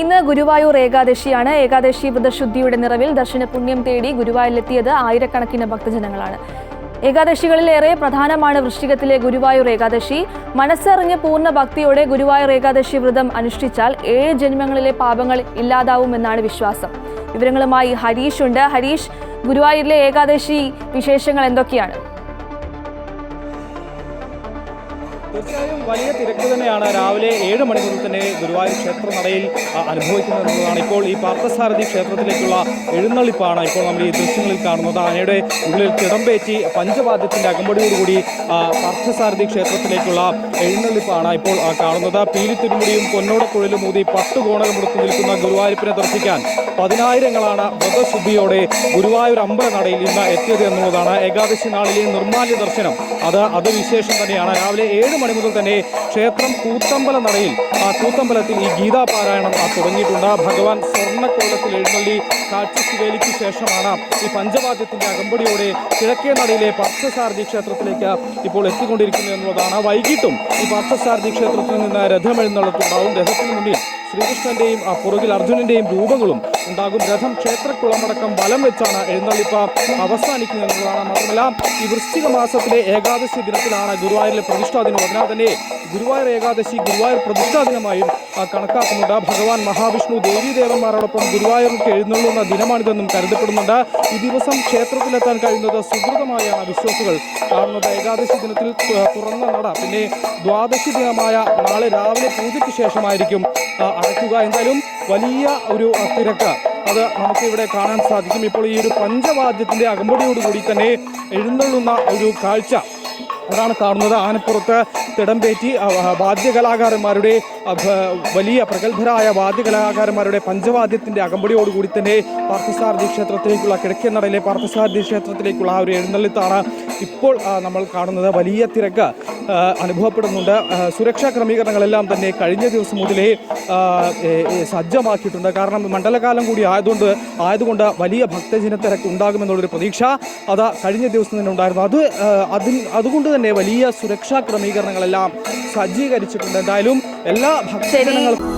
ഇന്ന് ഗുരുവായൂർ ഏകാദശിയാണ്. ഏകാദശി വ്രതശുദ്ധിയുടെ നിറവിൽ ദർശന പുണ്യം തേടി ഗുരുവായൂരിലെത്തിയത് ആയിരക്കണക്കിന് ഭക്തജനങ്ങളാണ്. ഏകാദശികളിലേറെ പ്രധാനമാണ് വൃശ്ചികത്തിലെ ഗുരുവായൂർ ഏകാദശി. മനസ്സറിഞ്ഞ് പൂർണ്ണ ഭക്തിയോടെ ഗുരുവായൂർ ഏകാദശി വ്രതം അനുഷ്ഠിച്ചാൽ 7 ജന്മങ്ങളിലെ പാപങ്ങൾ ഇല്ലാതാവുമെന്നാണ് വിശ്വാസം. വിവരങ്ങളുമായി ഹരീഷ് ഉണ്ട്. ഹരീഷ്, ഗുരുവായൂരിലെ ഏകാദശി വിശേഷങ്ങൾ എന്തൊക്കെയാണ്? തീർച്ചയായും വലിയ തിരക്ക് തന്നെയാണ് രാവിലെ 7 മണി മുതൽ തന്നെ ഗുരുവായൂർ ക്ഷേത്ര നടയിൽ അനുഭവിക്കുന്നതെന്നുള്ളതാണ്. ഇപ്പോൾ ഈ പാർത്ഥസാരഥി ക്ഷേത്രത്തിലേക്കുള്ള എഴുന്നള്ളിപ്പാണ് ഇപ്പോൾ നമ്മൾ ഈ ദൃശ്യങ്ങളിൽ കാണുന്നത്. ആനയുടെ ഉള്ളിൽ തിടമ്പേറ്റി പഞ്ചവാദ്യത്തിൻ്റെ അകമ്പടിയോടുകൂടി പാർത്ഥസാരഥി ക്ഷേത്രത്തിലേക്കുള്ള എഴുന്നള്ളിപ്പാണ് ഇപ്പോൾ കാണുന്നത്. പീലിത്തിരുമുടിയും പൊന്നോടക്കുഴലും ഊതി 10 കോണകമെടുത്ത് നിൽക്കുന്ന ഗുരുവായൂരപ്പനെ ദർശിക്കാൻ 10,000ങ്ങളാണ് വ്രതശുദ്ധിയോടെ ഗുരുവായൂർ അമ്പലനടയിൽ ഇന്ന് എത്തിയത് എന്നുള്ളതാണ്. ഏകാദശി നാളിലെ നിർമ്മാല്യ ദർശനം അത് വിശേഷം തന്നെയാണ്. രാവിലെ 7 മണി മുതൽ തന്നെ ക്ഷേത്രം കൂത്തമ്പല നടയിൽ കൂത്തമ്പലത്തിൽ ഈ ഗീതാപാരായണം തുടങ്ങിയിട്ടുണ്ട്. ഭഗവാൻ സ്വർണ്ണക്കോലത്തിൽ എഴുന്നള്ളി കാഴ്ചശിവേലിക്ക് ശേഷമാണ് ഈ പഞ്ചവാദ്യത്തിന്റെ അകമ്പടിയോടെ കിഴക്കേ നടയിലെ പാർത്ഥസാരഥി ക്ഷേത്രത്തിലേക്ക് ഇപ്പോൾ എത്തിക്കൊണ്ടിരിക്കുന്നത് എന്നുള്ളതാണ്. വൈകിട്ടും ഈ പാർത്ഥസാരഥി ക്ഷേത്രത്തിൽ നിന്ന് രഥമെഴുന്നള്ളത്തുണ്ടാവും. രഥത്തിന് മുന്നിൽ ശ്രീകൃഷ്ണന്റെയും പുറകിൽ അർജുനന്റെയും രൂപങ്ങളും ഉണ്ടാകും. രഥം ക്ഷേത്രക്കുളമടക്കം ബലം വെച്ചാണ് എഴുന്നള്ളിപ്പ് അവസാനിക്കുന്നത് എന്നുള്ളതാണ്. മാത്രമല്ല ഈ വൃശ്ചിക മാസത്തിലെ ഏകാദശി ദിനത്തിലാണ് ഗുരുവായൂരിലെ പ്രതിഷ്ഠാ ദിനം. അതിനാൽ തന്നെ ഗുരുവായൂർ ഏകാദശി ഗുരുവായൂർ പ്രതിഷ്ഠാ ദിനമായും കണക്കാക്കുന്നുണ്ട്. ഭഗവാൻ മഹാവിഷ്ണു ദേവീദേവന്മാരോടൊപ്പം ഗുരുവായൂർക്ക് എഴുന്നള്ളുന്ന ദിനമാണിതെന്നും കരുതപ്പെടുന്നുണ്ട്. ഈ ദിവസം ക്ഷേത്രത്തിലെത്താൻ കഴിയുന്നത് സുഹൃതമായാണ് വിശ്വാസികൾ കാണുന്നത്. ഏകാദശി ദിനത്തിൽ തുറന്ന നട പിന്നെ ദ്വാദശി ദിനമായ നാളെ രാവിലെ പൂജയ്ക്ക് ശേഷമായിരിക്കും അടയ്ക്കുക. എന്തായാലും വലിയ ഒരു തിരക്ക് അത് നമുക്ക് ഇവിടെ കാണാൻ സാധിക്കും. ഇപ്പോൾ ഈ ഒരു പഞ്ചവാദ്യത്തിന്റെ അകമ്പടിയോടുകൂടി തന്നെ എഴുന്നള്ളുന്ന ഒരു കാഴ്ച അതാണ് കാണുന്നത്. ആനപ്പുറത്ത് തിടമ്പേറ്റി വാദ്യകലാകാരന്മാരുടെ വലിയ പ്രഗത്ഭരായ വാദ്യകലാകാരന്മാരുടെ പഞ്ചവാദ്യത്തിന്റെ അകമ്പടിയോടുകൂടി തന്നെ പാർത്ഥസാരഥി ക്ഷേത്രത്തിലേക്കുള്ള കിഴക്കേ നടയിലെ പാർത്ഥസാരഥി ക്ഷേത്രത്തിലേക്കുള്ള ഒരു എഴുന്നള്ളിത്താണ് ഇപ്പോൾ നമ്മൾ കാണുന്നത്. വലിയ തിരക്ക് അനുഭവപ്പെടുന്നുണ്ട്. സുരക്ഷാ ക്രമീകരണങ്ങളെല്ലാം തന്നെ കഴിഞ്ഞ ദിവസം മുതലേ സജ്ജമാക്കിയിട്ടുണ്ട്. കാരണം മണ്ഡലകാലം കൂടി ആയതുകൊണ്ട് വലിയ ഭക്തജന തിരക്ക് ഉണ്ടാകുമെന്നുള്ളൊരു പ്രതീക്ഷ അത് കഴിഞ്ഞ ദിവസം തന്നെ ഉണ്ടായിരുന്നു. അതുകൊണ്ട് തന്നെ വലിയ സുരക്ഷാ ക്രമീകരണങ്ങളെല്ലാം സജ്ജീകരിച്ചിട്ടുണ്ട്. എന്തായാലും എല്ലാ ഭക്തജനങ്ങൾക്കും